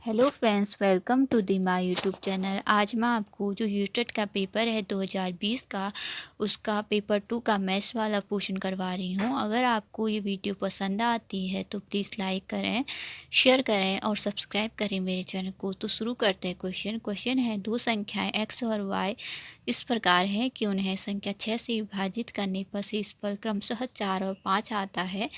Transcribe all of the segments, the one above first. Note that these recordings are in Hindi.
Hello friends, welcome to the my YouTube channel. आज मैं आपको जो यूटेट का पेपर है 2020 का, उसका पेपर 2 का मैथ्स वाला पोर्शन करवा रही हूँ। अगर आपको ये वीडियो पसंद आती है तो प्लीज़ लाइक करें, शेयर करें और सब्सक्राइब करें मेरे चैनल को। तो शुरू करते हैं। क्वेश्चन है, दो संख्याएं x और y इस प्रकार है कि उन्हें संख्या 6 से विभाजित करने पर शेषफल क्रमशः 4 और 5 आता है,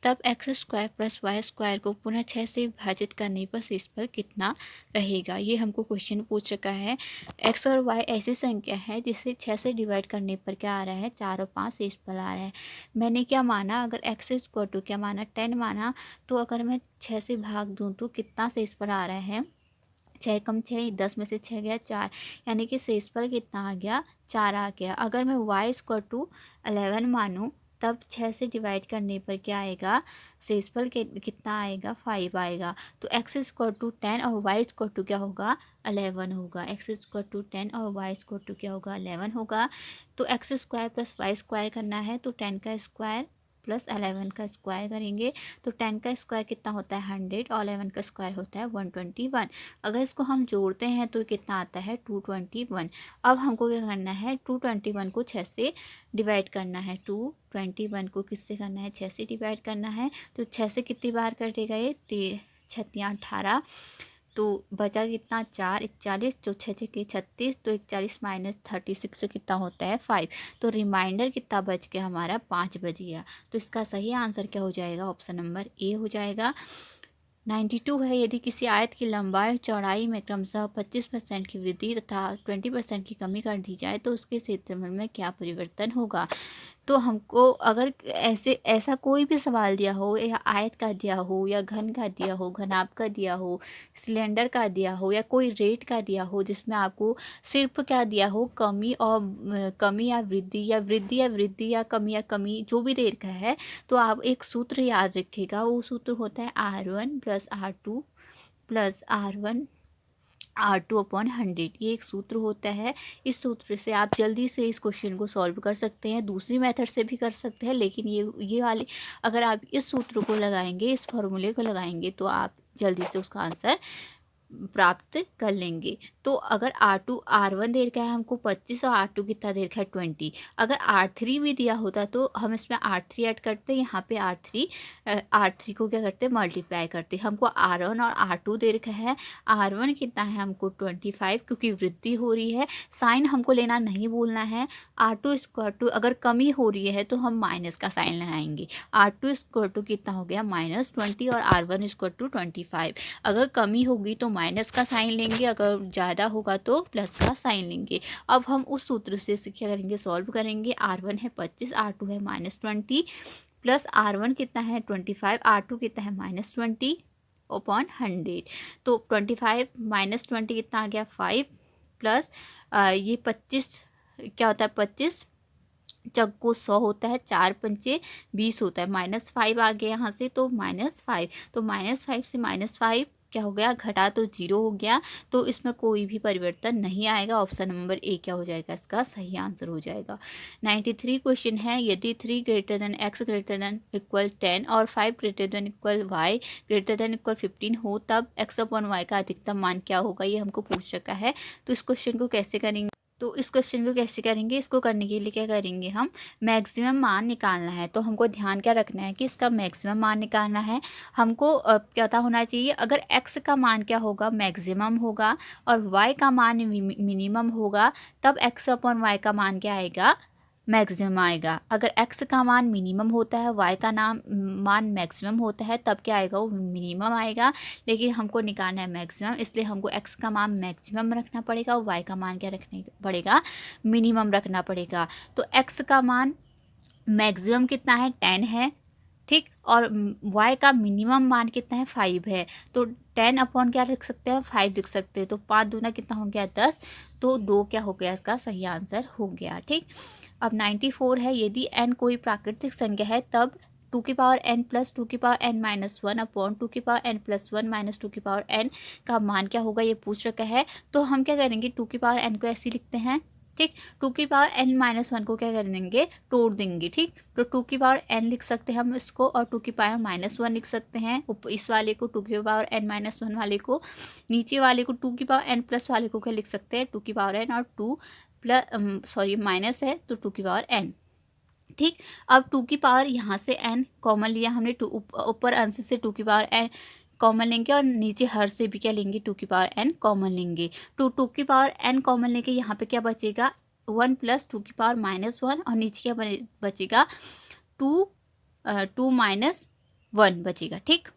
तब x square plus y square को पुनः 6 से विभाजित करने पर शेषफल कितना रहेगा। ये हमको क्वेश्चन पूछ रखा है। एक्स और वाई ऐसी संख्या है जिसे 6 से डिवाइड करने पर क्या आ रहा है, 4 और 5 शेषफल आ रहा है। मैंने क्या माना, अगर एक्स स्क्वायर टू क्या माना, 10 माना, तो अगर मैं 6 से भाग दूँ तो कितना शेषफल आ रहा है, 6 कम 6, 10 में से 6 गया 4, यानी कि शेषफल कितना आ गया, 4 आ गया। अगर मैं y स्क्वायर टू 11 मानूँ तब 6 से डिवाइड करने पर क्या आएगा, शेषफल कितना आएगा, 5 आएगा। तो x स्क्वायर टू 10 और y स्क्वायर टू क्या होगा, 11 होगा। x स्क्वायर टू 10 और y स्क्वायर टू क्या होगा, 11 होगा। तो x square plus y square करना है तो 10 का स्क्वायर प्लस 11 का स्क्वायर करेंगे तो 10 का स्क्वायर कितना होता है, 100, और 11 का स्क्वायर होता है 121। अगर इसको हम जोड़ते हैं तो कितना आता है, 221। अब हमको क्या करना है, 221 को 6 से डिवाइड करना है। 221 को किससे करना है, 6 से डिवाइड करना है। तो 6 से कितनी बार कटेगा ये, 18, तो बचा कितना, 4, 41, तो 6 6 के 36, तो 41 माइनस 36 से कितना होता है, 5। तो रिमाइंडर कितना बच गया हमारा, 5 बच गया। तो इसका सही आंसर क्या हो जाएगा, ऑप्शन नंबर ए हो जाएगा। 92 है, यदि किसी आयत की लंबाई और चौड़ाई में क्रमशः 25% की वृद्धि तथा 20% की कमी कर दी जाए तो उसके क्षेत्रफल में क्या परिवर्तन होगा। तो हमको अगर ऐसा कोई भी सवाल दिया हो, या आयत का दिया हो, या घन का दिया हो, घनाभ का दिया हो, सिलेंडर का दिया हो, या कोई रेट का दिया हो, जिसमें आपको सिर्फ क्या दिया हो, कमी और कमी या वृद्धि, या वृद्धि या वृद्धि, या कमी जो भी दे रखा है, तो आप एक सूत्र याद रखिएगा। वो सूत्र होता है R1 plus R2 plus R2/100। ये एक सूत्र होता है। इस सूत्र से आप जल्दी से इस क्वेश्चन को सॉल्व कर सकते हैं। दूसरी मेथड से भी कर सकते हैं, लेकिन ये वाली अगर आप इस सूत्र को लगाएंगे, इस फॉर्मूले को लगाएंगे, तो आप जल्दी से उसका आंसर प्राप्त कर लेंगे। तो अगर R2 R1 दे रखा है हमको 25 और R2 कितना दे रखा है 20। अगर R3 भी दिया होता तो हम इसमें R3 ऐड करते, यहाँ पे R3 को क्या करते, मल्टीप्लाई करते। हमको R1 और R2 दे रखा है। R1 कितना है हमको 25, क्योंकि वृद्धि हो रही है, साइन हमको लेना नहीं भूलना है। R2 स्क्वायर टू अगर कमी हो रही है तो हम माइनस का साइन लगाएंगे। R2 स्क्वायर टू कितना हो गया, -20, और R1 स्क्वायर टू 25। अगर कमी होगी तो माइनस का साइन लेंगे, अगर ज़्यादा होगा तो प्लस का साइन लेंगे। अब हम उस सूत्र से क्या करेंगे, सॉल्व करेंगे। R1 है 25, R2 है -20, प्लस R1 कितना है 25, R2 कितना है -20/100। तो 25 -20 कितना आ गया, 5, प्लस ये 25 क्या होता है, 25 चक्को 100 होता है, 4 पंचे 20 होता है, -5 आ गया यहाँ से, तो -5। तो -5 से -5 क्या हो गया, घटा तो 0 हो गया। तो इसमें कोई भी परिवर्तन नहीं आएगा। ऑप्शन नंबर ए क्या हो जाएगा, इसका सही आंसर हो जाएगा। 93 क्वेश्चन है, यदि 3 greater than x greater than equal 10 और 5 greater than equal y greater than equal 15 हो, तब x/y का अधिकतम मान क्या होगा। ये हमको पूछ रखा है। तो इस क्वेश्चन को कैसे करेंगे, इसको करने के लिए क्या करेंगे, हम मैक्सिमम मान निकालना है। तो हमको ध्यान क्या रखना है कि इसका मैक्सिमम मान निकालना है। हमको क्या पता होना चाहिए, अगर x का मान क्या होगा, मैक्सिमम होगा, और y का मान मिनिमम होगा, तब x/y का मान क्या आएगा, मैक्सिमम आएगा। अगर x का मान मिनिमम होता है, y का मान मैक्सिमम होता है, तब क्या आएगा, वो मिनिमम आएगा। लेकिन हमको निकालना है मैक्सिमम, इसलिए हमको x का मान मैक्सिमम रखना पड़ेगा, और y का मान क्या रखना पड़ेगा, मिनिमम रखना पड़ेगा। तो x का मान मैक्सिमम कितना है, 10 है, ठीक, और y का मिनिमम मान कितना है, 5 है। तो 10 अपॉन क्या लिख सकते हैं, 5 लिख सकते हैं। तो 5 दूना कितना हो गया, 10। तो 2 क्या हो गया, इसका सही आंसर हो गया, ठीक। अब 94 है, यदि n कोई प्राकृतिक संख्या है तब 2n plus 2n minus 1 upon 2n plus 1 minus 2n का मान क्या होगा, ये पूछ रखा है। तो हम क्या करेंगे, 2n को ऐसे लिखते हैं, ठीक। 2 की पावर n माइनस 1 को क्या कर देंगे, तोड़ देंगे। ठीक, तो 2 की पावर n लिख सकते हैं हम इसको, और 2 की पावर माइनस 1 लिख सकते हैं इस वाले को, 2 की पावर n माइनस 1 वाले को। नीचे वाले को 2 की पावर n प्लस वाले को क्या लिख सकते हैं, 2 की पावर n, और 2 प्लस माइनस है तो 2 की पावर n। ठीक, अब 2 की पावर यहाँ से n कॉमन लिया हमने, 2 ऊपर अंश से 2 की पावर n कॉमन लेंगे, और नीचे हर से भी क्या लेंगे, 2 की पावर n कॉमन लेंगे। 2 की पावर n कॉमन लेंगे, यहाँ पे क्या बचेगा, 1 प्लस 2 की पावर माइनस 1, और नीचे क्या बचेगा, 2 माइनस 1 बचेगा। ठीक,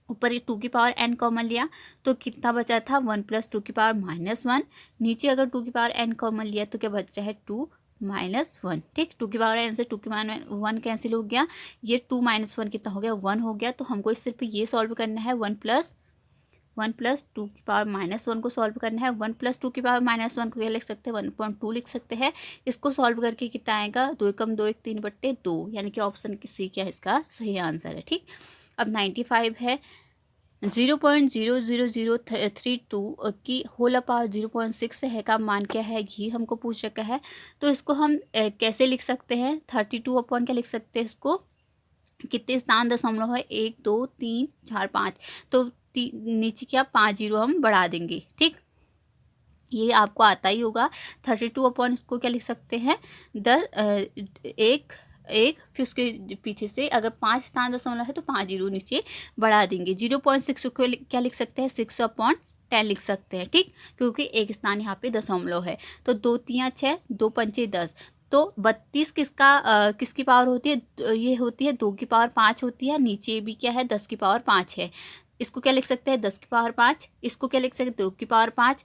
ऊपर 2 की पावर n कॉमन लिया तो कितना बचा था, 1 प्लस 2 की पावर माइनस 1। नीचे अगर 2 की पावर n कॉमन लिया तो क्या बच रहा है, 2 माइनस 1। ठीक, 2 की पावर n से 2 की पावर 1 कैंसिल हो गया, ये 2 माइनस 1 कितना हो गया, 1 हो गया। तो हमको सिर्फ ये सॉल्व करना है, 1 प्लस 2 की पावर माइनस 1 को सॉल्व करना है। 1 प्लस 2 की पावर माइनस 1 को क्या लिख सकते हैं, 1.2 लिख सकते हैं। इसको सॉल्व करके कितना आएगा, 2 एकम 2 1 3/2, यानी कि ऑप्शन सी क्या इसका सही आंसर है। ठीक, अब 95 है, 0.00032 की होल पावर 0.6 है का मान क्या है, ये हमको पूछ रखा है। तो इसको हम कैसे लिख सकते हैं, 32 अपॉन क्या लिख सकते हैं इसको, कितने स्थान दशमलव है, 1 2 3 4 5, तो नीचे क्या 5 जीरो हम बढ़ा देंगे। ठीक, ये आपको आता ही होगा। 32 अपॉन इसको क्या लिख सकते हैं, 1 फिर उसके पीछे से अगर 5 स्थान दशमलव है तो 5 जीरो नीचे बढ़ा देंगे। 0.6 को क्या लिख सकते हैं, 6 अपॉन 10 लिख सकते हैं। ठीक, क्योंकि एक स्थान यहाँ पे दशमलव है। तो 2 3 6, 2 5 10, तो 32 किसकी पावर होती है, ये होती है 2 की पावर 5 होती है। नीचे भी क्या है, 10 की पावर 5 है। इसको क्या लिख सकते हैं, 10 की पावर 5, इसको क्या लिख सकते हैं, 2 की पावर 5।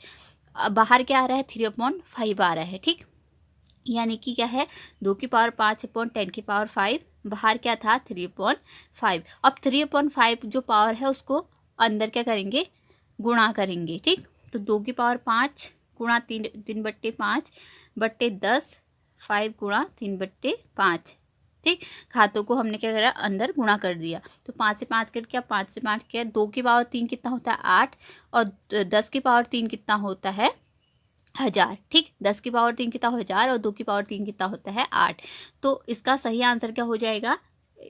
बाहर क्या आ रहा है, 3/5 आ रहा है। ठीक, यानी कि क्या है, 2 की पावर 5 अपॉन 10 की पावर 5, बाहर क्या था, 3/5। अब 3/5 जो पावर है उसको अंदर क्या करेंगे, गुणा करेंगे। ठीक, तो 2 की पावर 5 गुणा 3/5/10, 5 गुणा 3/5। ठीक, खातों को हमने क्या करा, अंदर गुणा कर दिया। तो 5 से 5 कट क्या, 5 से 5 क्या, 2 की पावर 3 कितना होता है, 8, और 10 की पावर 3 कितना होता है, 1000। ठीक, 10 की पावर 3 कितना, 1000, और 2 की पावर 3 कितना होता है, 8। तो इसका सही आंसर क्या हो जाएगा,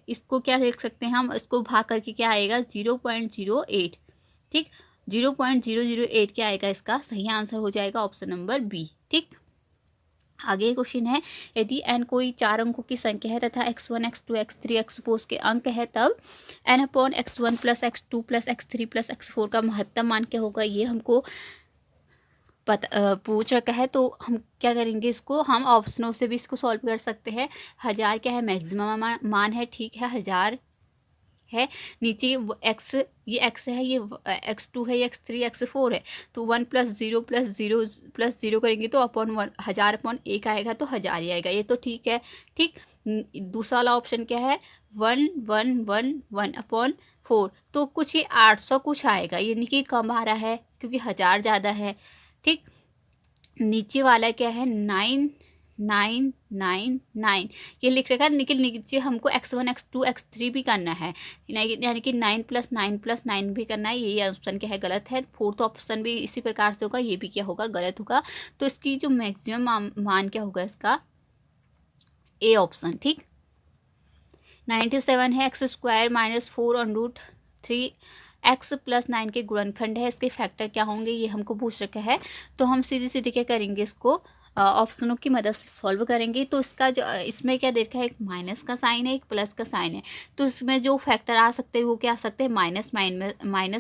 इसको क्या देख सकते हैं हम, इसको भाग करके क्या आएगा, 0.08। ठीक, 0.008 क्या आएगा, इसका सही आंसर हो जाएगा ऑप्शन नंबर बी। ठीक, आगे क्वेश्चन है, यदि n कोई 4 अंकों की संख्या है तथा x1 x2 x3 एक्सपोज के अंक है, तब n upon x1 plus x2 plus x3 plus x4 का महत्तम मान क्या होगा, ये हमको पूछ रखा है। तो हम क्या करेंगे, इसको हम ऑप्शनों से भी इसको सॉल्व कर सकते हैं। 1000 क्या है, मैक्सिमम मान है। ठीक है, 1000 है। नीचे एक्स, ये x है, ये x2 है, ये x3 x4 है। तो 1 प्लस 0 प्लस 0 प्लस 0 करेंगे तो अपॉन 1000 अपॉन 1 आएगा, तो 1000 ही आएगा, ये तो ठीक है। ठीक, दूसरा वाला ऑप्शन क्या है, 1 1 1 1 अपॉन 4, तो कुछ ये 800 कुछ आएगा, यानी कि कम आ रहा है क्योंकि 1000 ज़्यादा है। ठीक, नीचे वाला क्या है, 9 9 9 9, ये लिख रखा है। लेकिन नीचे हमको x1 x2 x3 भी करना है, यानी कि 9 प्लस 9 प्लस 9 भी करना है। यही ऑप्शन क्या है, गलत है। फोर्थ ऑप्शन भी इसी प्रकार से होगा, ये भी क्या होगा, गलत होगा। तो इसकी जो मैक्सिमम मान क्या होगा, इसका ए ऑप्शन। ठीक, 97 है, x² माइनस 4√3 x प्लस 9 के गुणनखंड है, इसके फैक्टर क्या होंगे, ये हमको पूछ रखा है। तो हम सीधे सीधे क्या करेंगे, इसको ऑप्शनों की मदद से सॉल्व करेंगे। तो इसका जो इसमें क्या देखा है, एक माइनस का साइन है, एक प्लस का साइन है। तो इसमें जो फैक्टर आ सकते हैं वो क्या आ सकते हैं, माइनस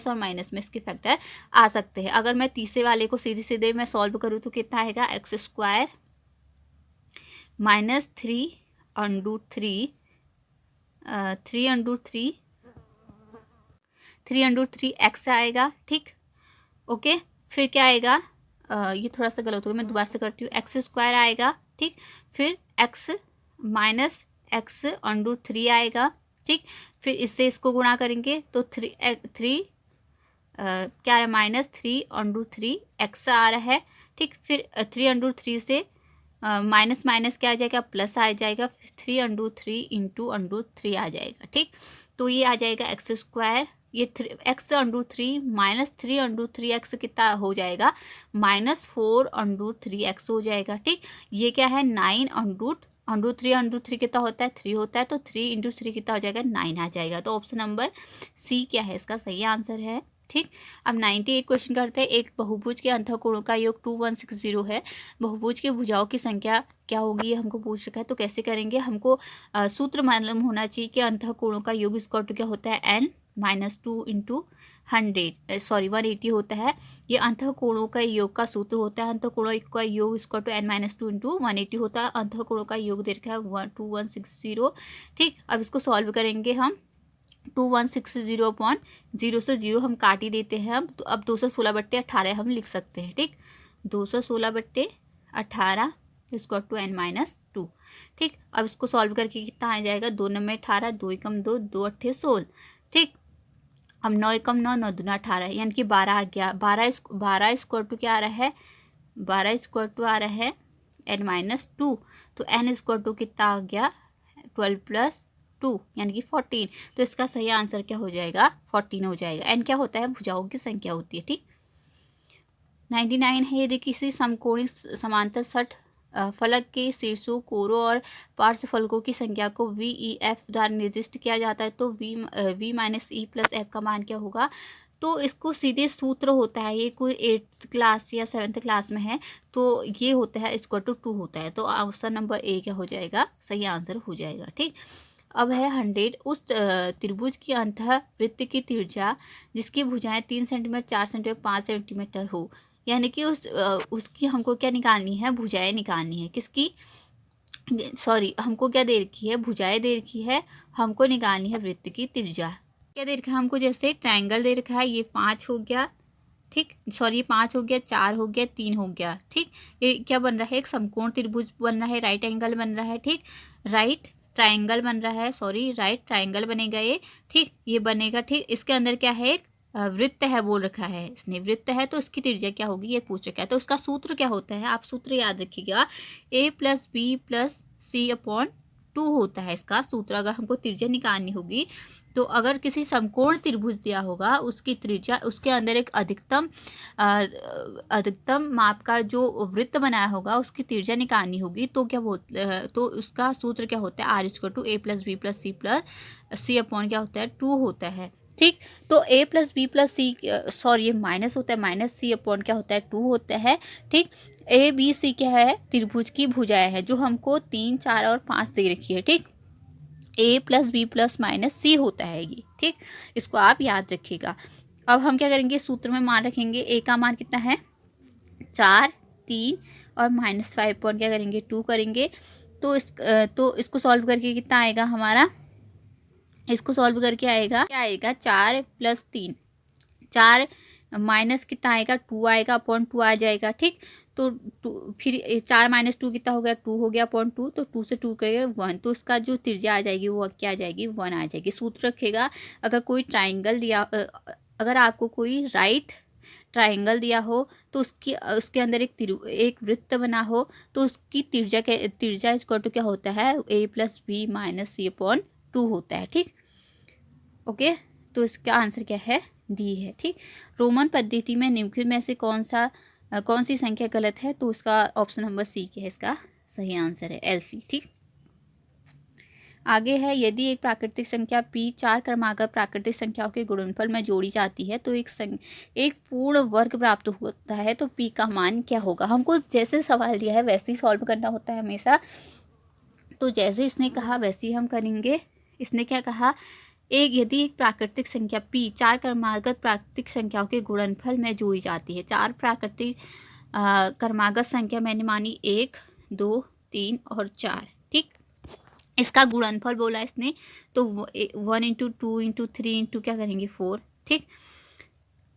और माइनस में इसके फैक्टर आ सकते हैं। अगर मैं तीसरे वाले को सीधे सीधे मैं सॉल्व करूँ तो कितना आएगा, x² माइनस 3√3 x आएगा। ठीक, ओके, फिर क्या आएगा, ये थोड़ा सा गलत हो गया, मैं दोबारा से करती हूँ। x² आएगा। ठीक, फिर x माइनस x√3 आएगा। ठीक, फिर इससे इसको गुणा करेंगे तो 3 क्या है, माइनस 3√3 x आ रहा है। ठीक, फिर 3√3 से माइनस माइनस क्या आ जाएगा, प्लस आ जाएगा, 3√3 इंटू √3 आ जाएगा। ठीक, तो ये आ जाएगा x² ये x/3 -3/3x कितना हो जाएगा, -4/3x हो जाएगा। ठीक, ये क्या है 9/3 कितना होता है 3 होता है, तो 3 × 3 कितना हो जाएगा 9 आ जाएगा। तो ऑप्शन नंबर सी क्या है इसका सही आंसर है। ठीक, अब 98 क्वेश्चन करते हैं। एक बहुभुज के अंतःकोणों का योग 2160 है। बहुभुज के भुजाओं की संख्या क्या होगी ये हमको पूछ रखा है। तो कैसे करेंगे, हमको सूत्र मालूम होना चाहिए कि अंतःकोणों का योग इक्वल टू क्या होता है n-2 × 180 होता है। ये अंतःकोणों का योग का सूत्र होता है। अंतःकोणों का योग इक्वल टू n-2 × 180 होता है। अंतःकोणों का योग दे रखा है 2160। ठीक, अब इसको सॉल्व करेंगे हम। 2160 अपॉन 0 से 0 हम काट ही देते हैं। अब 216/18 हम लिख सकते हैं। ठीक, 216/18 इसको टू n-2। ठीक, अब इसको सॉल्व करके कितना आ जाएगा, 2 × 9 = 18, 2 × 2 2 × 8 = 16। ठीक, अब 9 × 9 9 × 2 = 18, यानी कि 12 आ गया। 12 स्क्वायर टू क्या आ रहा है, 12 स्क्वायर टू आ रहा है n-2। तो n स्क्वायर टू कितना आ गया 12 + 2 यानी कि 14। तो इसका सही आंसर क्या हो जाएगा 14 हो जाएगा। n क्या होता है, भुजाओं की संख्या होती है। ठीक, 99 है, यदि किसी समकोणिक समांतर षट फलक के शीर्षों, कोरों और पार्श्वफलकों की संख्या को VEF द्वारा निर्दिष्ट किया जाता है तो V - E + F का मान क्या होगा। तो इसको सीधे सूत्र होता है, ये कोई 8th क्लास या 7th क्लास में है, तो ये होता है =2 होता है। तो ऑप्शन नंबर ए क्या हो जाएगा, सही आंसर हो जाएगा। ठीक, अब है 100। उस त्रिभुज की अंतःवृत्त की त्रिज्या जिसकी भुजाएं 3 सेंटीमीटर 4 सेंटीमीटर 5 सेंटीमीटर हो, यानी कि उसकी हमको क्या निकालनी है, भुजाएं निकालनी है। किसकी, सॉरी, हमको क्या दे रखी है, भुजाएं दे रखी है, हमको निकालनी है वृत्त की त्रिज्या। क्या दे रखा है हमको, जैसे ट्रायंगल दे रखा है, ये 5 हो गया। ठीक, सॉरी, ये 5 हो गया, 4 हो गया, 3 हो गया। ठीक, ये क्या बन रहा है, एक समकोण त्रिभुज बन रहा है, राइट एंगल बन रहा है। ठीक, राइट ट्रायंगल बन रहा है, सॉरी राइट ट्रायंगल बनेगा ये। ठीक, ये बनेगा। ठीक, इसके अंदर क्या है, एक वृत्त है बोल रखा है इसने, वृत्त है तो इसकी त्रिज्या क्या होगी ये पूछ रखा है। तो उसका सूत्र क्या होता है, आप सूत्र याद रखिएगा, a + b + c/2 होता है इसका सूत्र। अगर हमको त्रिज्या निकालनी होगी तो अगर किसी समकोण त्रिभुज दिया होगा, उसकी त्रिज्या, उसके अंदर एक अधिकतम माप का जो वृत्त बनाया होगा उसकी त्रिज्या निकालनी होगी, तो क्या तो उसका सूत्र क्या होता है, r = a + b + c + क्या होता है 2 होता है। ठीक, तो a + b + c, सॉरी ये माइनस होता है, -c/ क्या होता है 2 होता है। ठीक, a b c क्या है, त्रिभुज की भुजाएं हैं जो हमको 3 4 और 5 दे रखी है। ठीक, a + b + -c होता है ये। ठीक, इसको आप याद रखिएगा। अब हम क्या करेंगे, सूत्र में मान रखेंगे, a का मान कितना है 4 3 और -5 क्या करेंगे 2 करेंगे। तो इसको सॉल्व करके कितना आएगा हमारा, इसको सॉल्व करके आएगा क्या आएगा 4 + 3, 4 माइनस कितना आएगा 2 आएगा, /2 आ जाएगा। ठीक, तो 2 फिर 4 - 2 कितना हो गया 2 हो गया, /2 तो 2 से 2 करेगा 1, तो उसका जो त्रिज्या आ जाएगी वो क्या आ जाएगी 1 आ जाएगी। सूत्र रखेगा, अगर कोई ट्राइंगल दिया, अगर आपको कोई राइट ट्राइंगल दिया हो तो उसके अंदर एक वृत्त बना हो तो उसकी त्रिज्या इक्वल टू क्या होता है, a + b - c/2 होता है। ठीक, ओके, तो इसका आंसर क्या है, डी है। ठीक, रोमन पद्धति में निम्नलिखित में से कौन सी संख्या गलत है, तो उसका ऑप्शन नंबर सी क्या है, इसका सही आंसर है LC। ठीक, आगे है, यदि एक प्राकृतिक संख्या p 4 क्रमागत प्राकृतिक संख्याओं के गुणनफल में जोड़ी जाती है तो एक पूर्ण वर्ग प्राप्त होता है, तो p का मान क्या होगा। हमको जैसे सवाल दिया है वैसे ही सॉल्व करना होता है हमेशा, तो जैसे इसने कहा वैसे ही हम करेंगे। इसने क्या कहा, यदि एक प्राकृतिक संख्या p 4 क्रमागत प्राकृतिक संख्याओं के गुणनफल में जोड़ी जाती है, 4 प्राकृतिक क्रमागत संख्या मैंने मानी 1 2 3 और 4। ठीक, इसका गुणनफल बोला इसने, तो 1 × 2 × 3 × क्या करेंगे 4। ठीक,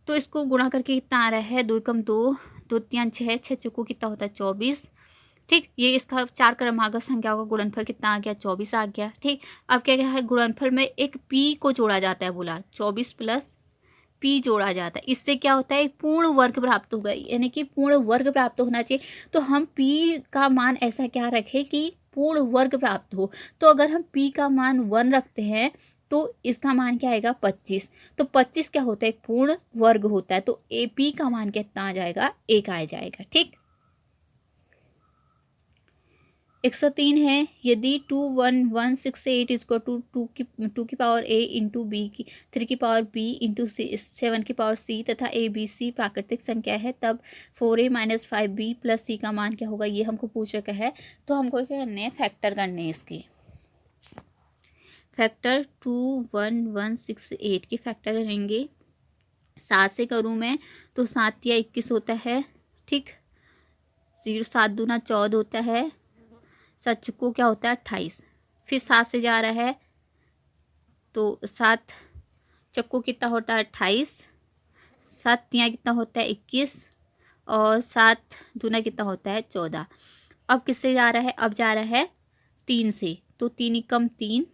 तो इसको गुणा करके कितना आ रहा है, 2 × 2 2 3 6 6 चौको कितना होता है 24। ठीक, ये इसका 4 क्रमागत संख्याओं का गुणनफल कितना आ गया 24 आ गया। ठीक, अब क्या क्या है, गुणनफल में एक p को जोड़ा जाता है, बोला 24 + p जोड़ा जाता है, इससे क्या होता है, एक पूर्ण वर्ग प्राप्त होगा, यानी कि पूर्ण वर्ग प्राप्त होना चाहिए। तो हम p का मान ऐसा क्या रखें कि पूर्ण वर्ग प्राप्त हो। तो अगर हम p का मान 1 रखते हैं तो इसका मान क्या आएगा 25। तो 25 क्या होता है, एक पूर्ण वर्ग होता है, तो ए पी का मान कितना आ जाएगा, 1 आ जाएगा। ठीक, 103 है, यदि 21168 इजक्वल टू टू की पावर ए इंटू बी की 3 की पावर बी इंटू 7 की पावर सी तथा ए बी सी प्राकृतिक संख्या है, तब 4a माइनस 5b प्लस सी का मान क्या होगा, ये हमको पूछ रखा है। तो हमको क्या करने हैं, फैक्टर करने हैं इसके। फैक्टर 21168 के फैक्टर करेंगे। 7 से करूँ मैं तो 7 या 21 होता है। ठीक, 7 दूना 14 होता है, 7 चुक्को क्या होता है 28। फिर 7 से जा रहा है तो 7 चक्को कितना होता है 28, 7 तियाँ कितना होता है 21 और 7 दूना कितना होता है 14। अब किससे जा रहा है, अब जा रहा है 3 से, तो 3 कम 3,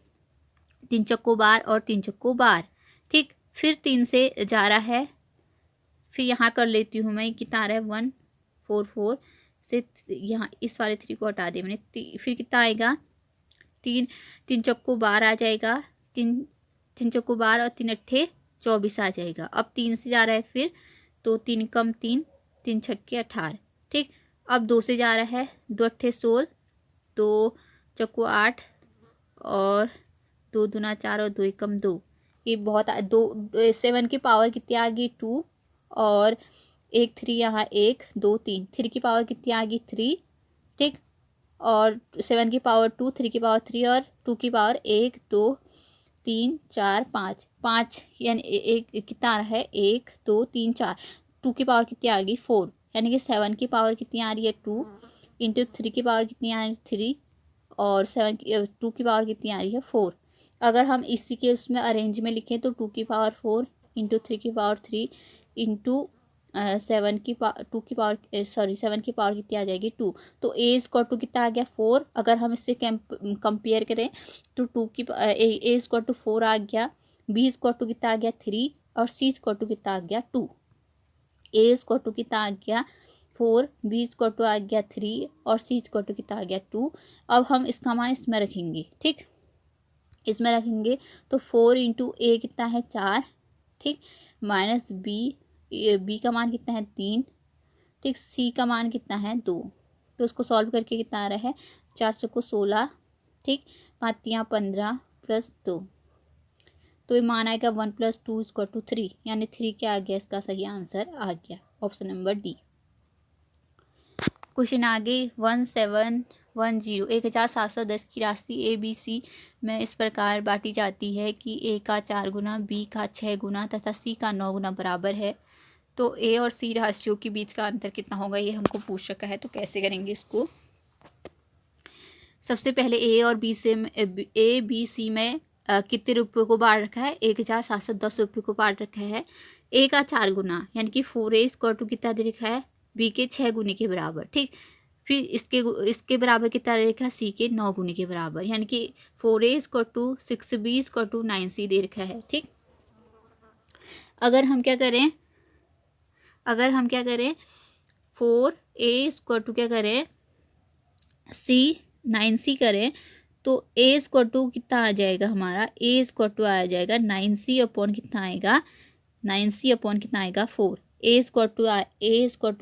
3 चक्को 12 और 3 चक्को 12। ठीक, फिर 3 से जा रहा है, फिर यहाँ कर लेती हूँ मैं, कितना आ रहा है 144 से, यहाँ इस वाले 3 को हटा दिया मैंने। फिर कितना आएगा 3 चक्को 12 आ जाएगा, 3 चक्को 12 और 3 अट्ठे 24 आ जाएगा। अब 3 से जा रहा है फिर, तो 3 कम 3, 3 छक्के 18। ठीक, अब 2 से जा रहा है, 2 अट्ठे 16, 2 चक्को 8 और 2 दूना 4 और 2 कम 2। ये बहुत 7 की पावर कितनी आ गई 2 और 1 3 यहाँ 1 2 3, 3 की पावर कितनी आ गई 3। ठीक, और 7 की पावर 2, 3 की पावर 3 और 2 की पावर 1 2 3 4 5 यानी एक कितना आ रहा है 1 2 3 4, 2 की पावर कितनी आ गई 4, यानी कि 7 की पावर कितनी आ रही है 2 इंटू 3 की पावर कितनी आ रही है 3 और 2 की पावर कितनी आ रही है 4। अगर हम इसी के उसमें अरेंज में लिखें तो 2 की पावर 4 इंटू 3 की पावर 3 इंटू 7 की पावर कितनी आ जाएगी 2। तो ए स्क्वायर टू कितना आ गया 4। अगर हम इससे कंपेयर करें तो 2 की ए स्क्वायर टू 4 आ गया, बी स्क्वायर टू कितना आ गया 3 और सी स्क्वायर टू कितना आ गया 2। ए स्क्वायर टू कितना आ गया 4, बी स्क्वायर टू आ गया 3 और सी स्क्वायर टू कितना आ गया 2। अब हम इसका मान इसमें रखेंगे। ठीक, इसमें रखेंगे तो 4 इंटू ए कितना है 4। ठीक, माइनस बी का मान कितना है 3। ठीक, सी का मान कितना है 2। तो उसको सॉल्व करके कितना आ रहा है 4 चौको 16। ठीक, 5 तियाँ 15 प्लस 2, तो ये मान आएगा 1 + 2 = 3, यानी 3 क्या आ गया, इसका सही आंसर आ गया ऑप्शन नंबर डी। क्वेश्चन आगे 1710, 1710 की राशि ए बी सी में इस प्रकार बांटी जाती है कि ए का 4 गुना, बी का 6 गुना तथा सी का 9 गुना बराबर है। तो ए और सी राशियों के बीच का अंतर कितना होगा, ये हमको पूछ रखा है। तो कैसे करेंगे इसको, सबसे पहले ए और बी से ए बी सी में कितने रुपये को बांट रखा है, 1710 रुपये को बांट रखा है। ए का 4 गुना यानी कि 4a = कितना दे रखा है, बी के 6 गुने के बराबर। ठीक, फिर इसके बराबर कितना दे रखा है, सी के 9 गुने के बराबर, यानी कि 4a = 6, b = 9c दे रखा है। ठीक, अगर हम क्या करें 4a = क्या करें सी 9c करें तो a = कितना आ जाएगा हमारा, a = आ जाएगा 9c अपॉन कितना आएगा, 9c अपॉन कितना आएगा 4। a =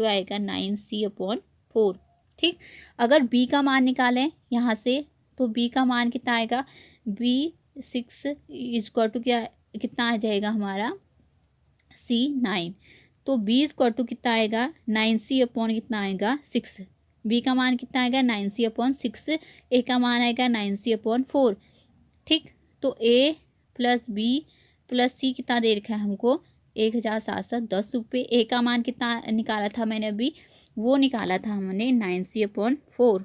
आएगा 9c अपॉन 4। ठीक, अगर b का मान निकालें यहाँ से तो b का मान कितना आएगा, b 6 = क्या कितना आ जाएगा हमारा c 9। तो b = कितना आएगा 9c अपॉन कितना आएगा 6। b का मान कितना आएगा 9c अपॉन 6, a का मान आएगा 9c अपॉन 4। ठीक, तो a plus b plus c कितना दे रखा है हमको 1710 रुपये। a का मान कितना निकाला था मैंने अभी, वो निकाला था हमने 9c अपॉन 4।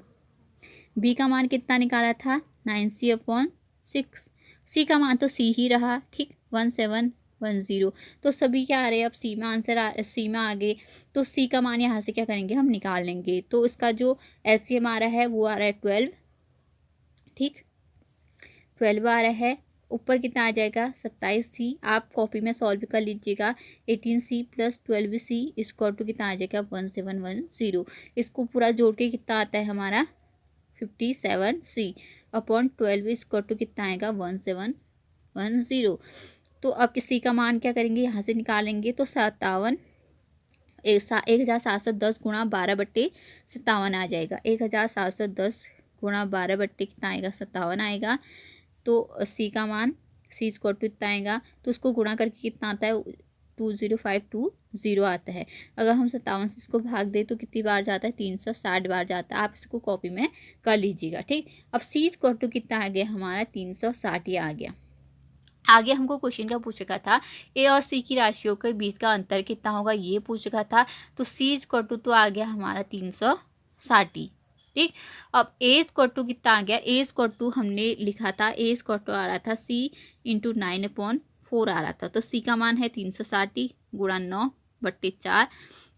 b का मान कितना निकाला था 9c अपॉन 6। c का मान तो c ही रहा। ठीक, 1710। तो सभी क्या आ रहे हैं, अब सी में आंसर सी में आ गए, तो सी का मान यहाँ से क्या करेंगे हम निकाल लेंगे। तो इसका जो एलसीएम आ रहा है वो आ रहा है 12। ठीक, 12 आ रहा है, ऊपर कितना आ जाएगा 27c। आप कॉपी में सॉल्व कर लीजिएगा। 18c + 12c = कितना आ जाएगा 1710। इसको पूरा जोड़ के कितना आता है हमारा 57c अपॉन 12 = कितना आएगा 1710। 10। तो अब सी का मान क्या करेंगे, यहाँ से निकालेंगे तो 57 1710 गुणा 12/57 आ जाएगा। 1710 गुणा 12 कितना आएगा, 57 आएगा। तो सी का मान सी स्क्वायर टू इतना आएगा, तो उसको गुणा करके कितना आता है 20520 आता है। अगर हम 57 से इसको भाग दें तो कितनी बार जाता है, 360 बार जाता है। आप इसको कॉपी में कर लीजिएगा, ठीक। अब सी स्क्वायर टू कितना आ गया हमारा 360 ही आ गया। आगे हमको क्वेश्चन क्या पूछा था, ए और सी की राशियों के बीच का अंतर कितना होगा, ये पूछा था। तो सी इक्वल टू तो आ गया हमारा 360, ठीक। अब ए इक्वल टू कितना आ गया, ए इक्वल टू हमने लिखा था, ए इक्वल टू आ रहा था सी इंटू 9/4 आ रहा था। तो सी का मान है 360 गुणा 9/4,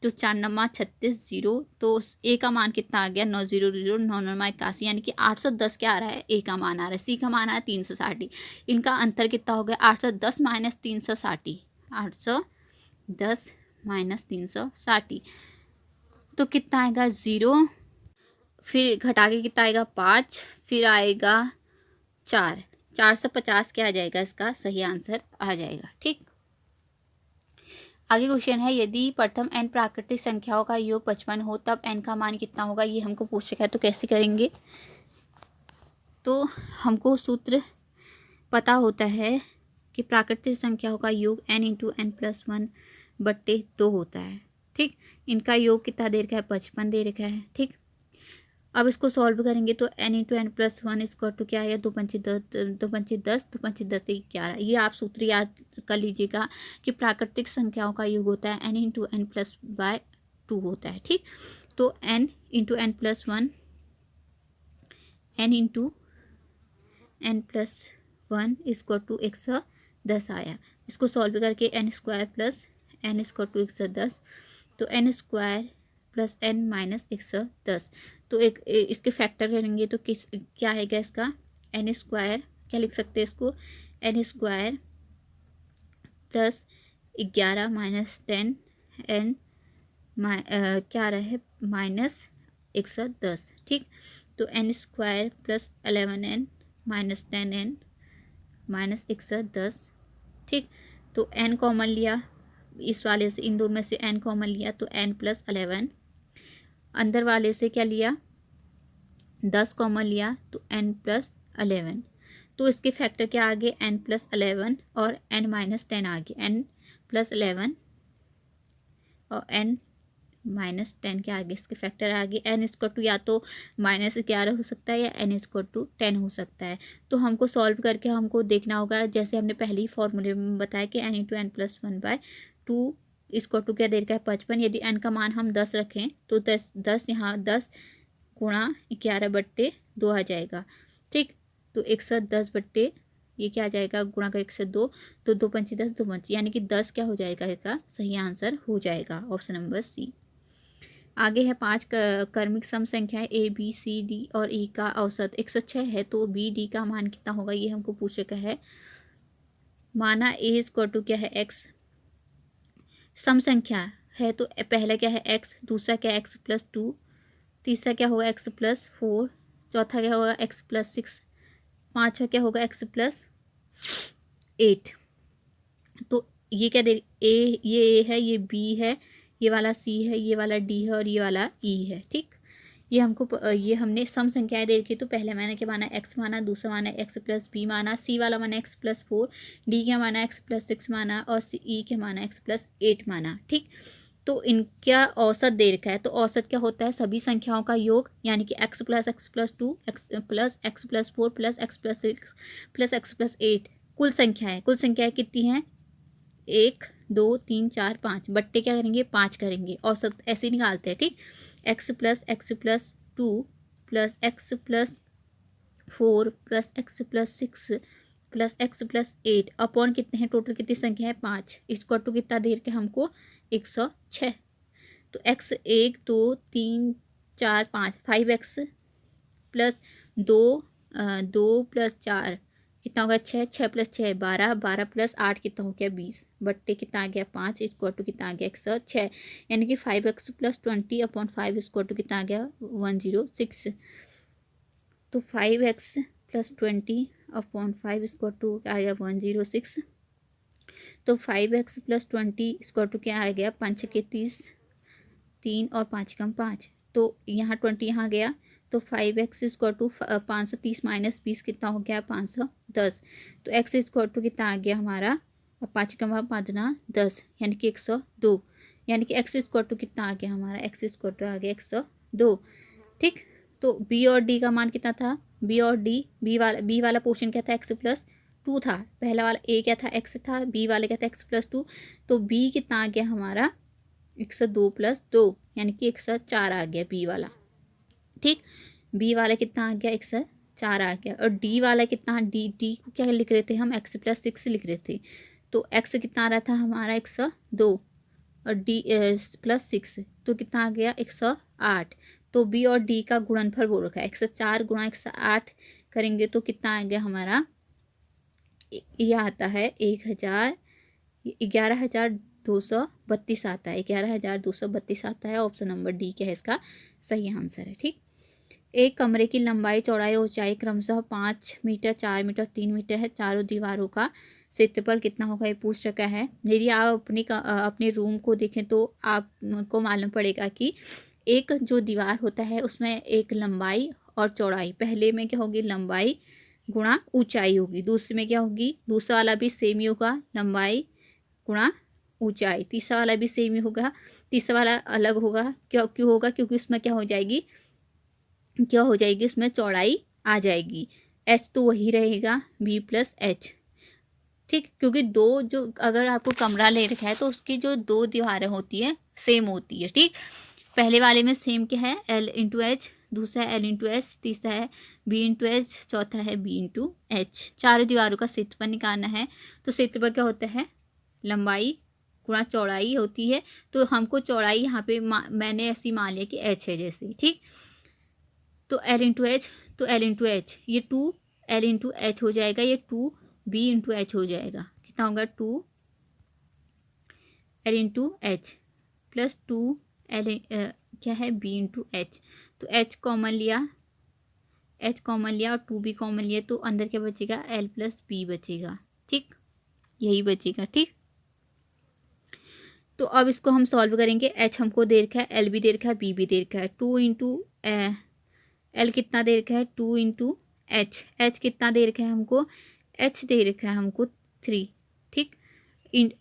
तो 4 9 36 0। तो ए का मान कितना आ गया 900 9 9 81, यानी कि 810 क्या आ रहा है, ए का मान आ रहा है। सी का मान आ रहा है 360। इनका अंतर कितना हो गया 810 माइनस 360, 810 माइनस 360, तो कितना आएगा 0, फिर घटा के कितना आएगा 5, फिर आएगा 4, 450 क्या आ जाएगा, इसका सही आंसर आ जाएगा, ठीक। आगे क्वेश्चन है, यदि प्रथम n प्राकृतिक संख्याओं का योग 55 हो तब n का मान कितना होगा, ये हमको पूछा है। तो कैसे करेंगे, तो हमको सूत्र पता होता है कि प्राकृतिक संख्याओं का योग n इंटू n+1/2 होता है, ठीक। इनका योग कितना दे रखा है, 55 दे रखा है, ठीक। अब इसको सॉल्व करेंगे तो n इंटू n+1 इसको टू क्या आएगा, 2 पंचे 10, 2 पंचे 10, 2 पंचे 10 से 11। ये आप सूत्र याद कर लीजिएगा कि प्राकृतिक संख्याओं का योग होता है n इंटू n+2 होता है, ठीक। तो n into n+1, n into n+1 इसको टू 110 आया। इसको सॉल्व करके n² प्लस n इसको टू 110, तो n² प्लस n माइनस 110। तो एक इसके फैक्टर करेंगे तो क्या आएगा इसका, n² क्या लिख सकते हैं इसको, n² प्लस 11 माइनस 10 n क्या रहे माइनस 110, ठीक। तो n² plus 11n minus 10n minus 110, ठीक। तो n कॉमन लिया इस वाले से, इन दो में से n कॉमन लिया तो n प्लस 11, अंदर वाले से क्या लिया 10 कॉमन लिया तो n प्लस 11। तो इसके फैक्टर क्या आ गए, n प्लस 11 और n माइनस 10 आ गए, n प्लस 11 और n माइनस 10 के आगे इसके फैक्टर आगे n स्क्वायर टू या तो -11 हो सकता है या n स्क्वायर टू 10 हो सकता है। तो हमको सॉल्व करके हमको देखना होगा, जैसे हमने पहले ही फॉर्मूले में बताया कि n into n+1/2 square to क्या दे रखा है 55। यदि n का मान हम 10 रखें तो 10 यहाँ 10 गुणा 11/2 आ जाएगा, ठीक। तो 110 ये क्या आ जाएगा, गुणा कर 102, तो 2 पंचे 10, 2 पंचे यानी कि 10 क्या हो जाएगा, इसका सही आंसर हो जाएगा ऑप्शन नंबर सी। आगे है 5 क्रमिक सम संख्याएं ए बी सी डी और ई का औसत 106 है, तो बी डी का मान कितना होगा, ये हमको पूछे का है। माना ए इक्वल टू क्या है एक्स, सम संख्या है तो पहला क्या है एक्स, दूसरा क्या है x+2, तीसरा क्या होगा x+4, चौथा क्या होगा x+6, पाँचवा क्या होगा x+8। तो ये क्या दे, ये है, ये बी है, ये वाला सी है, ये वाला डी है और ये वाला ई है, ठीक। ये हमको ये हमने सम संख्याएं दे रखी, तो पहले मैंने क्या माना x माना, दूसरा माना x+b माना, सी वाला माना x+4, डी क्या माना x+6 माना और ई क्या माना x+8 माना, ठीक। तो इनका औसत दे रखा है, तो औसत क्या होता है, सभी संख्याओं का योग, यानी कि x plus x+2 x plus x+4 plus x+6 plus x+8 कुल संख्याएं, कुल संख्याएं कितनी हैं 1 2 3 4 5, बट्टे क्या करेंगे 5 करेंगे, औसत ऐसे निकालते हैं, ठीक। x plus x+2 plus x+4 plus x+6 plus x+8 upon कितने हैं, टोटल कितनी संख्या है 5, इसको टू कितना देर के हमको 106। तो x 1 2 3 4 5 5x प्लस 2 प्लस 4 कितना होगा 6, 6 प्लस 6 12, 12 प्लस 8 कितना हो गया 20, बट्टे कितना आ गया 5 इक्वल टू कितना आ गया 106, यानी कि 5x plus 20 upon 5 equal to कितना आ गया 106। तो 5x plus 20 upon 5 square to क्या आ गया 106। तो 5x प्लस 20 स्क्वायर टू क्या आ गया 5 के 30, 3 और 5 कम 5। तो यहाँ 20 यहाँ गया तो 5x स्क्वायर टू 530 माइनस 20 कितना हो गया 510। तो x स्क्वायर टू कितना आ गया हमारा 5 कम 5 ना 10 यानी कि 102। यानी कि x स्क्वायर टू कितना आ गया हमारा x स्क्वायर टू आ गया 102। ठीक। तो b और d का मान कितना था b और d, b वाला पोर्शन क्या था x प्लस 2 था। पहला वाला a क्या था x था, b वाला क्या था x प्लस 2। तो b कितना आ गया हमारा 102 प्लस 2 यानी कि 104 आ गया बी वाला। ठीक। बी वाला कितना आ गया 104 आ गया। और डी वाला कितना, डी को क्या लिख रहे थे हम x प्लस 6 लिख रहे थे। तो x कितना आ रहा था हमारा 102 और डी प्लस 6 तो कितना आ गया 108। तो बी और डी का गुणनफल बोल रखा है 104 गुणा 108 करेंगे तो कितना आ गया हमारा, ये आता है 11,232 आता है, 11,232 आता है। ऑप्शन नंबर डी क्या है इसका सही आंसर है। ठीक। एक कमरे की लंबाई चौड़ाई ऊंचाई क्रमशः 5 मीटर, 4 मीटर, 3 मीटर है। चारों दीवारों का क्षेत्रफल कितना होगा ये पूछ रखा है। यदि आप अपने रूम को देखें तो आपको मालूम पड़ेगा कि एक जो दीवार होता है उसमें एक लंबाई और चौड़ाई, पहले में क्या होगी लंबाई गुणा ऊंचाई होगी, दूसरे में क्या होगी, दूसरा वाला भी सेम ही होगा लंबाई गुणा ऊंचाई, तीसरा वाला भी सेम ही होगा, तीसरा वाला अलग होगा। क्यों होगा, क्योंकि उसमें क्या हो जाएगी उसमें चौड़ाई आ जाएगी। एच तो वही रहेगा बी प्लस एच। ठीक। क्योंकि दो जो अगर आपको कमरा ले रखा है तो उसकी जो दो दीवारें होती है सेम होती है। ठीक। पहले वाले में सेम क्या है एल इंटू एच, दूसरा है एल इंटू एच, तीसरा है बी इंटू एच, चौथा है बी इंटू एच। चारों दीवारों का क्षेत्रफल निकालना है तो क्षेत्रफल क्या होता है लंबाई गुणा चौड़ाई होती है। तो हमको चौड़ाई यहाँ पे मैंने ऐसी मान लिया कि एच है जैसे। ठीक। तो एल इंटू एच, तो एल इंटू एच ये 2 एल इंटू एच हो जाएगा, ये 2 बी इंटू एच हो जाएगा। कितना होगा 2 L into H plus 2 L क्या है बी इंटू एच। तो एच कॉमन लिया और 2 बी कॉमन लिया तो अंदर क्या बचेगा एल प्लस बी बचेगा। ठीक। यही बचेगा। ठीक। तो अब इसको हम सॉल्व करेंगे। एच हमको दे रखा है, एल भी दे रखा है, बी भी दे रखा है। 2 इंटू एल कितना दे रखा है 2 इंटू एच, एच कितना दे रखा है हमको, एच दे रखा है हमको 3। ठीक।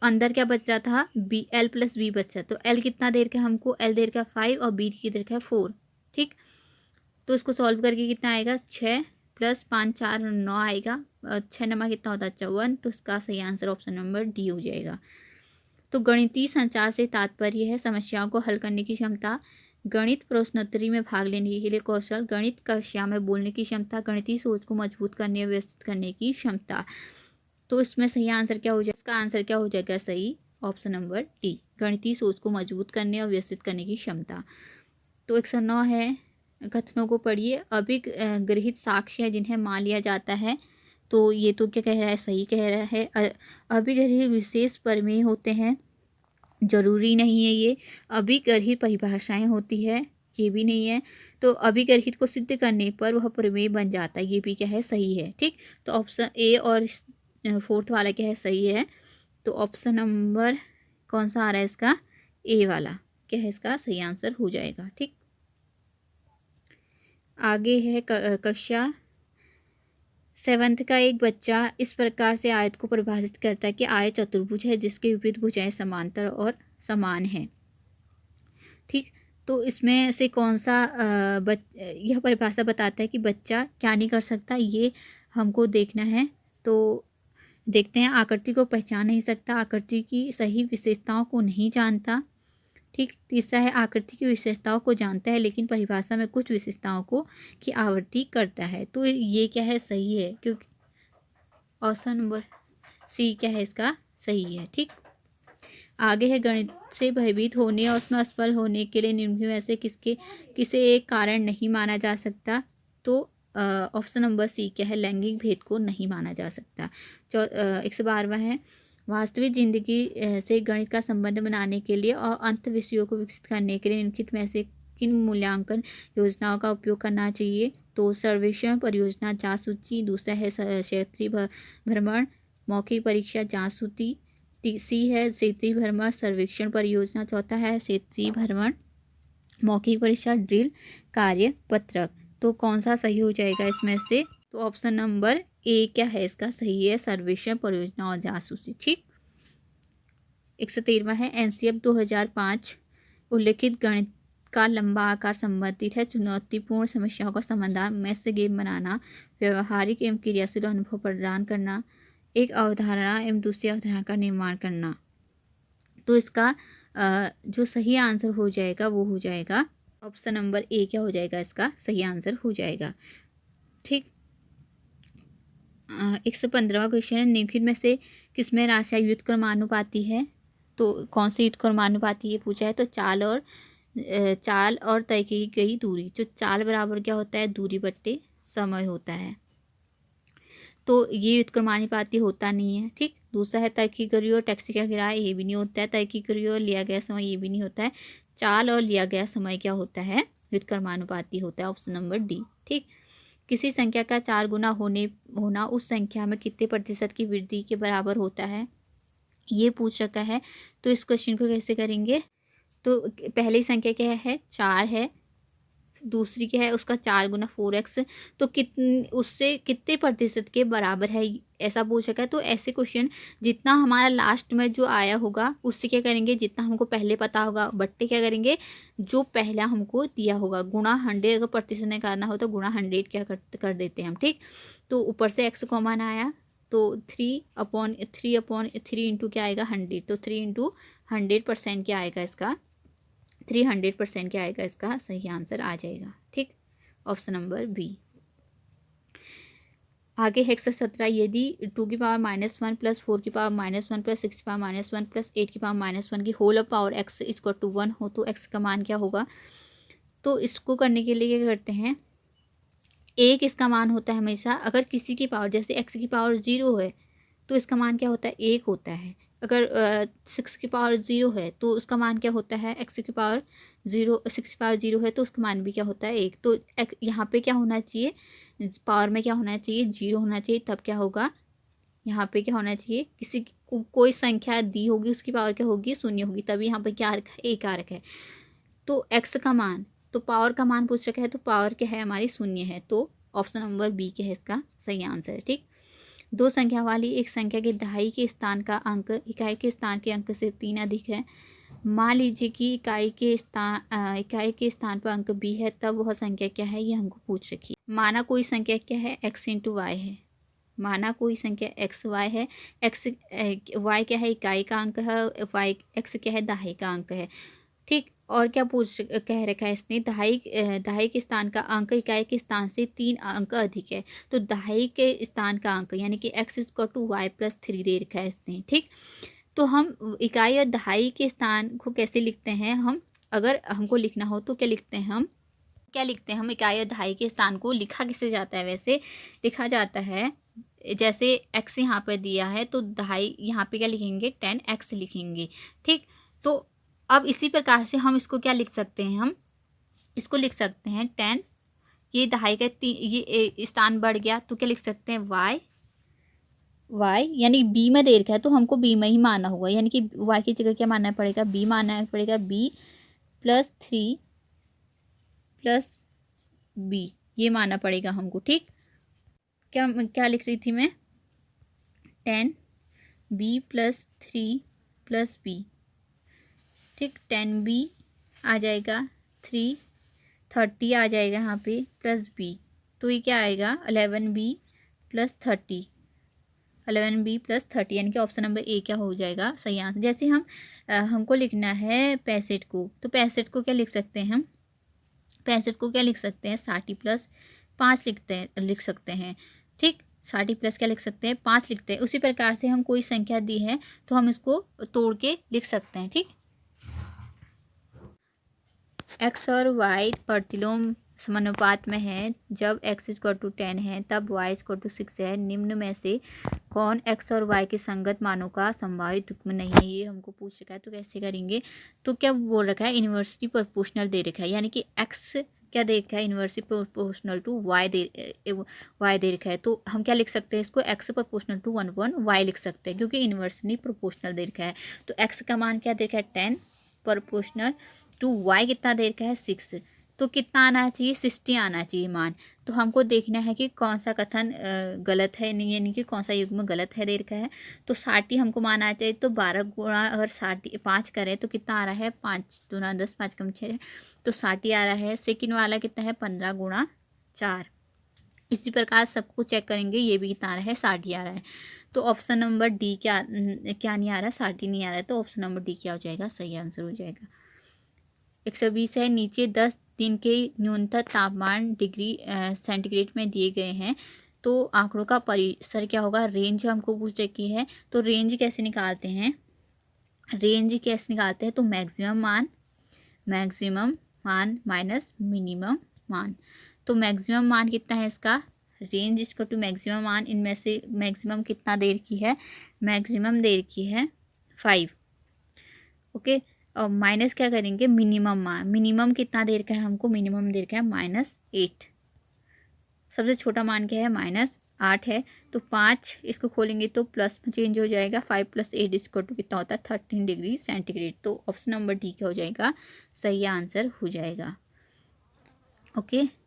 अंदर क्या बच रहा था बी, एल प्लस बी बच रहा। तो एल कितना दे रखा है हमको, एल दे रखा है 5 और बी की दे रखा है 4। ठीक। तो इसको सॉल्व करके कितना आएगा 6 प्लस 5 4 9 आएगा। 6 नमा कितना होता है 54। तो इसका सही आंसर ऑप्शन नंबर डी हो जाएगा। तो गणितीय संचार से तात्पर्य है समस्याओं को हल करने की क्षमता, गणित प्रश्नोत्तरी में भाग लेने के लिए कौशल, गणित कक्षा में बोलने की क्षमता, गणितीय सोच को मजबूत करने और व्यवस्थित करने की क्षमता। तो इसमें सही आंसर क्या हो जाएगा, इसका आंसर क्या हो जाएगा सही ऑप्शन नंबर डी, गणितीय सोच को मजबूत करने और व्यवस्थित करने की क्षमता। तो 109 है, कथनों को पढ़िए। अभिगृहित साक्ष्य है जिन्हें मान लिया जाता है। तो ये तो क्या कह रहा है सही कह रहा है। अभिगृहित विशेष प्रमेय होते हैं, जरूरी नहीं है ये। अभिगृहित परिभाषाएं होती है, ये भी नहीं है। तो अभिगृहित को सिद्ध करने पर वह प्रमेय बन जाता है, ये भी क्या है सही है। ठीक। तो ऑप्शन ए और फोर्थ वाला क्या है सही है। तो ऑप्शन नंबर कौन सा आ रहा है इसका, ए वाला क्या है इसका सही आंसर हो जाएगा। ठीक। आगे है कक्षा 7th का एक बच्चा इस प्रकार से आयत को परिभाषित करता है कि आयत चतुर्भुज है जिसके विपरीत भुजाएं समांतर और समान हैं। ठीक। तो इसमें से कौन सा यह परिभाषा बताता है कि बच्चा क्या नहीं कर सकता, ये हमको देखना है। तो देखते हैं। आकृति को पहचान नहीं सकता, आकृति की सही विशेषताओं को नहीं जानता। ठीक। तीसरा है आकृति की विशेषताओं को जानता है लेकिन परिभाषा में कुछ विशेषताओं को की आवृत्ति करता है। तो ये क्या है सही है, क्योंकि ऑप्शन नंबर सी क्या है इसका सही है। ठीक। आगे है गणित से भयभीत होने और उसमें असफल होने के लिए निम्न में से किसे एक कारण नहीं माना जा सकता। तो ऑप्शन नंबर सी क्या है लैंगिक भेद को नहीं माना जा सकता। 112वां है वास्तविक जिंदगी से गणित का संबंध बनाने के लिए और अंत विषयों को विकसित करने के लिए निम्नलिखित में से किन मूल्यांकन योजनाओं का उपयोग करना चाहिए। तो सर्वेक्षण परियोजना जांच सूची, दूसरा है क्षेत्रीय भ्रमण, मौखिक परीक्षा जांच सूची, सी है क्षेत्रीय भ्रमण सर्वेक्षण परियोजना, चौथा है क्षेत्रीय भ्रमण मौखिक परीक्षा ड्रिल कार्य पत्रक। तो कौन सा सही हो जाएगा इसमें से? तो ऑप्शन नंबर ए क्या है इसका सही है, सर्वेक्षण परियोजना और जांच सूची। ठीक। 113वां है एनसीएफ 2005 उल्लेखित गणित का लंबा आकार संबंधित है। चुनौतीपूर्ण समस्याओं का समाधान, मैथ से गेम बनाना, व्यवहारिक एवं क्रियाशील अनुभव प्रदान करना, एक अवधारणा एवं दूसरी अवधारणा का निर्माण करना। तो इसका जो सही आंसर हो जाएगा वो हो जाएगा ऑप्शन नंबर ए क्या हो जाएगा इसका सही आंसर हो जाएगा। ठीक। 115वां क्वेश्चन है निम्नलिखित में से किसमें राशियाँ व्युत्क्रमानुपाती है? तो कौन सी व्युत्क्रमानुपाती ये पूछा है? तो चाल और तय की गई दूरी। जो चाल बराबर क्या होता है? दूरी बट्टे समय होता है। तो ये व्युत्क्रमानुपाती होता नहीं है। ठीक। दूसरा है तय की गई और टैक्सी का किराया, ये भी नहीं होता है। तय की गई और लिया गया समय, ये भी नहीं होता है। चाल और लिया गया समय क्या होता है? व्युत्क्रमानुपाती होता है। Option number D. ठीक। किसी संख्या का 4 गुना होना उस संख्या में कितने प्रतिशत की वृद्धि के बराबर होता है? ये पूछ रखा है। तो इस क्वेश्चन को कैसे करेंगे? तो पहली संख्या क्या है? 4 है। दूसरी क्या है? उसका 4 गुना 4x। तो उससे कितने प्रतिशत के बराबर है ऐसा पूछ रखा है। तो ऐसे क्वेश्चन जितना हमारा लास्ट में जो आया होगा उससे क्या करेंगे, जितना हमको पहले पता होगा बट्टे क्या करेंगे, जो पहला हमको दिया होगा गुणा 100। अगर प्रतिशत निकालना हो तो गुणा 100 क्या कर देते हैं हम। ठीक। तो ऊपर से x कॉमन आया तो 3/3 इंटू क्या आएगा? 100। तो 3 इंटू 100% क्या आएगा इसका? 300% क्या आएगा इसका सही आंसर आ जाएगा। ठीक। Option number B. आगे है 117 यदि 2 की पावर -1 प्लस 4 की पावर -1 प्लस 6 की पावर -1 प्लस 8 की पावर -1 की whole power x equal to 1 हो तो x का मान क्या होगा? तो इसको करने के लिए क्या करते हैं, एक इसका मान होता है हमेशा। अगर किसी की पावर जैसे x की पावर 0 है तो इसका मान क्या होता है? 1 होता है। अगर 6 की पावर 0 है तो उसका मान क्या होता है? x की पावर 0 6 की पावर 0 है तो उसका मान भी क्या होता है? 1। तो यहाँ पे क्या होना चाहिए? पावर में क्या होना चाहिए? 0 होना चाहिए। तब क्या होगा? यहाँ पे क्या होना चाहिए? कोई संख्या दी होगी उसकी पावर क्या होगी? 0 होगी। तभी यहाँ पे क्या आ रखा है? 1 आ रखा है। तो x का मान, तो पावर का मान पूछ रखा है तो पावर क्या है हमारी? 0 है। तो ऑप्शन नंबर बी क्या है इसका सही आंसर है। ठीक। 2 संख्या वाली एक संख्या के दहाई के स्थान का अंक इकाई के स्थान के अंक से 3 अधिक है। मान लीजिए कि इकाई के स्थान पर अंक b है, तब वह संख्या क्या है? ये हमको पूछ रखी है। माना कोई संख्या क्या है? x इंटू वाई है। माना कोई संख्या x y है। y क्या है? इकाई का अंक है। x क्या है? दहाई का अंक है। ठीक। और क्या कह रखा है इसने? दहाई के स्थान का अंक इकाई के स्थान से 3 अंक अधिक है। तो दहाई के स्थान का अंक यानी कि x equal to y plus 3 दे रखा है इसने। ठीक। तो हम इकाई और दहाई के स्थान को कैसे लिखते हैं? हम अगर हमको लिखना हो तो क्या लिखते हैं? हम इकाई और दहाई के स्थान को लिखा किसे जाता है? वैसे लिखा जाता है जैसे x यहाँ पर दिया है तो दहाई यहाँ पे क्या लिखेंगे? 10x लिखेंगे। ठीक। तो अब इसी प्रकार से हम इसको क्या लिख सकते हैं? हम इसको लिख सकते हैं 10, ये दहाई का ये स्थान बढ़ गया तो क्या लिख सकते हैं? y यानी b में दे रखा है तो हमको b में ही मानना होगा। यानी कि y की जगह क्या मानना पड़ेगा? b मानना पड़ेगा। b प्लस 3 प्लस b ये मानना पड़ेगा हमको। ठीक। क्या लिख रही थी मैं? 10 b प्लस 3 प्लस b। ठीक। 10b आ जाएगा, 30 आ जाएगा यहाँ पे प्लस b। तो ये क्या आएगा? 11b प्लस 30 यानी कि ऑप्शन नंबर ए क्या हो जाएगा सही आंसर। जैसे हमको लिखना है 65 को, तो 65 को क्या लिख सकते हैं हम? 65 को क्या लिख सकते हैं? 60 प्लस 5 लिख सकते हैं। ठीक। 60 प्लस क्या लिख सकते हैं? 5 लिखते हैं। उसी प्रकार से हम कोई संख्या दी है तो हम इसको तोड़ के लिख सकते हैं। ठीक। x और y प्रतिलोम समानुपात में है। जब x इक्वल टू 10 है तब y इक्वल टू 6 है। निम्न में से कौन x और y के संगत मानों का संभावित युग्म नहीं है? ये हमको पूछ रखा है। तो कैसे करेंगे? तो क्या बोल रखा है? इन्वर्सली प्रोपोर्शनल दे रखा है। यानी कि x क्या दे रखा है, इन्वर्सली प्रोपोर्शनल टू वाई दे रखा है, तो हम क्या लिख सकते हैं इसको, एक्स प्रोपोर्शनल टू 1/y लिख सकते हैं, क्योंकि इन्वर्सली प्रोपोर्शनल दे रखा है। तो एक्स का मान क्या दे रखा है 10, प्रोपोर्शनल टू वाई कितना दे रखा है 6, तो कितना आना चाहिए 60 आना चाहिए मान। तो हमको देखना है कि कौन सा कथन गलत है, नहीं यानी कि कौन सा युग्म गलत है दे रखा है। तो 60 हमको मान आना चाहिए, तो 12 गुणा अगर 60 5 करें तो कितना आ रहा है 5 दूना 10 5 कम 6, तो 60 आ रहा है। सेकंड वाला कितना है 15 गुणा 4। इसी प्रकार सबको चेक करेंगे, ये भी कितना आ रहा है 60 आ रहा है। तो ऑप्शन नंबर डी क्या नहीं आ रहा, 60 नहीं आ रहा है, तो ऑप्शन नंबर डी क्या हो जाएगा, सही आंसर हो जाएगा। 120 है, नीचे 10 दिन के न्यूनतम तापमान डिग्री सेंटीग्रेड में दिए गए हैं, तो आंकड़ों का परिसर क्या होगा, रेंज हमको पूछ रखी है। तो रेंज कैसे निकालते हैं, तो मैक्सिमम मान माइनस मिनिमम मान। तो मैक्सिमम मान कितना है इसका, रेंज इसको टू मैक्सिमम मान, इनमें से मैक्सिमम कितना देर की है, मैक्सिमम देर की है 5। ओके, और माइनस क्या करेंगे मिनिमम मान, मिनिमम कितना देर का है हमको, मिनिमम देर का है -8। सबसे छोटा मान क्या है -8 है, तो 5 इसको खोलेंगे तो प्लस में चेंज हो जाएगा, 5 + 8 इसको टू कितना होता है 13 डिग्री सेंटीग्रेड। तो ऑप्शन नंबर डी क्या हो जाएगा, सही आंसर हो जाएगा। ओके।